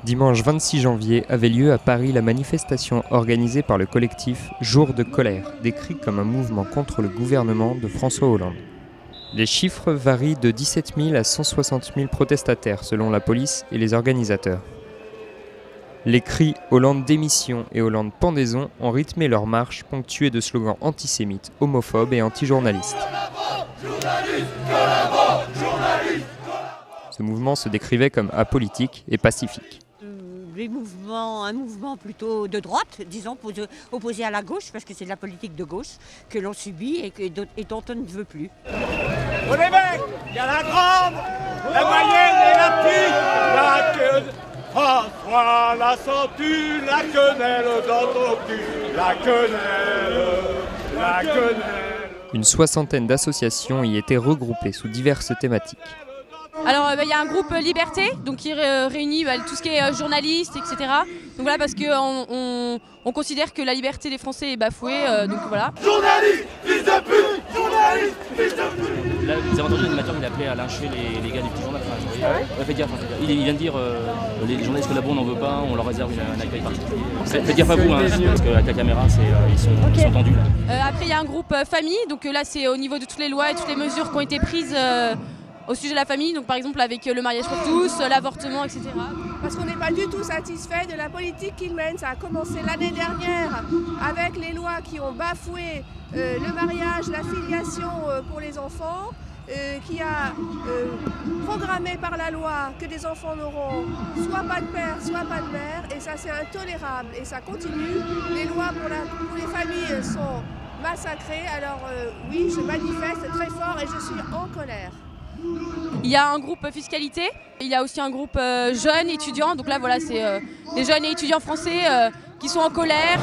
Dimanche 26 janvier avait lieu à Paris la manifestation organisée par le collectif Jour de colère, décrit comme un mouvement contre le gouvernement de François Hollande. Les chiffres varient de 17 000 à 160 000 protestataires selon la police et les organisateurs. Les cris « Hollande démission » et « Hollande pendaison » ont rythmé leur marche, ponctuée de slogans antisémites, homophobes et anti-journalistes. Ce mouvement se décrivait comme apolitique et pacifique. Un mouvement plutôt de droite, disons, opposé à la gauche, parce que c'est de la politique de gauche que l'on subit et dont on ne veut plus. Pour les mecs, il y a la grande, la moyenne et la petite, la queue. François, la sens-tu, la quenelle dans ton cul, la quenelle, la quenelle. Une soixantaine d'associations y étaient regroupées sous diverses thématiques. Alors il y a un groupe Liberté donc, qui réunit tout ce qui est journaliste, etc. Donc voilà, parce qu'on on considère que la liberté des Français est bafouée, donc voilà. Journaliste, fils de pute, journaliste, fils de pute. Là, vous avez entendu l'animateur, il a appelé à lyncher les gars du petit journal. Faites gaffe, il vient de dire les journalistes que là-bas on n'en veut pas, on leur réserve un accueil particulier. Faites gaffe à vous, parce qu'avec la caméra, ils sont tendus. Après il y a un groupe famille, donc là c'est au niveau de toutes les lois et toutes les mesures qui ont été prises au sujet de la famille, donc par exemple avec le mariage pour tous, l'avortement, etc. Parce qu'on n'est pas du tout satisfait de la politique qu'il mène. Ça a commencé l'année dernière avec les lois qui ont bafoué le mariage, la filiation pour les enfants, qui a programmé par la loi que des enfants n'auront soit pas de père, soit pas de mère, et ça c'est intolérable et ça continue. Les lois pour les familles sont massacrées, alors oui, je manifeste très fort et je suis en colère. Il y a un groupe fiscalité, il y a aussi un groupe jeunes étudiants, donc là voilà c'est les jeunes et étudiants français qui sont en colère,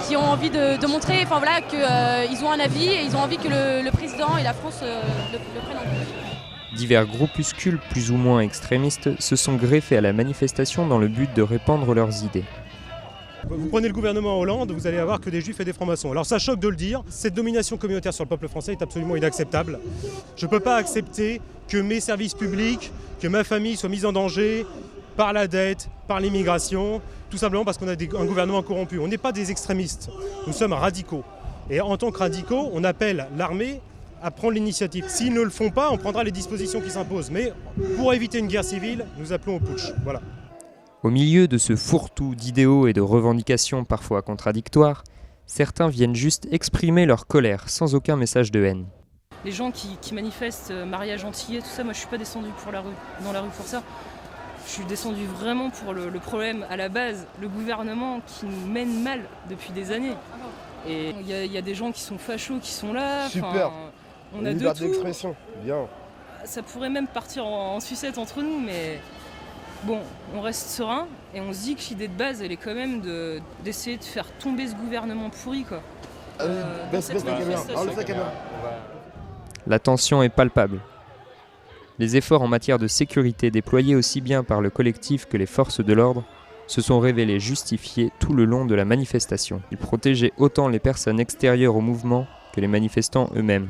qui ont envie de montrer voilà, qu'ils ont un avis et ils ont envie que le président et la France le prennent en compte. Divers groupuscules plus ou moins extrémistes se sont greffés à la manifestation dans le but de répandre leurs idées. Vous prenez le gouvernement Hollande, vous allez avoir que des juifs et des francs-maçons. Alors ça choque de le dire, cette domination communautaire sur le peuple français est absolument inacceptable. Je ne peux pas accepter que mes services publics, que ma famille soit mise en danger par la dette, par l'immigration, tout simplement parce qu'on a un gouvernement corrompu. On n'est pas des extrémistes, nous sommes radicaux. Et en tant que radicaux, on appelle l'armée à prendre l'initiative. S'ils ne le font pas, on prendra les dispositions qui s'imposent. Mais pour éviter une guerre civile, nous appelons au putsch. Voilà. Au milieu de ce fourre-tout d'idéaux et de revendications parfois contradictoires, certains viennent juste exprimer leur colère sans aucun message de haine. Les gens qui manifestent mariage antillais, tout ça, moi je suis pas descendu dans la rue pour ça. Je suis descendu vraiment pour le problème à la base, le gouvernement qui nous mène mal depuis des années. Et il y a des gens qui sont fachos qui sont là. Super. On a de liberté tout. d'expression, bien. Ça pourrait même partir en sucette entre nous, mais bon, on reste serein et on se dit que l'idée de base, elle est quand même d'essayer de faire tomber ce gouvernement pourri, quoi. Baisse la caméra. Enlève la caméra. La tension est palpable. Les efforts en matière de sécurité déployés aussi bien par le collectif que les forces de l'ordre se sont révélés justifiés tout le long de la manifestation. Ils protégeaient autant les personnes extérieures au mouvement que les manifestants eux-mêmes.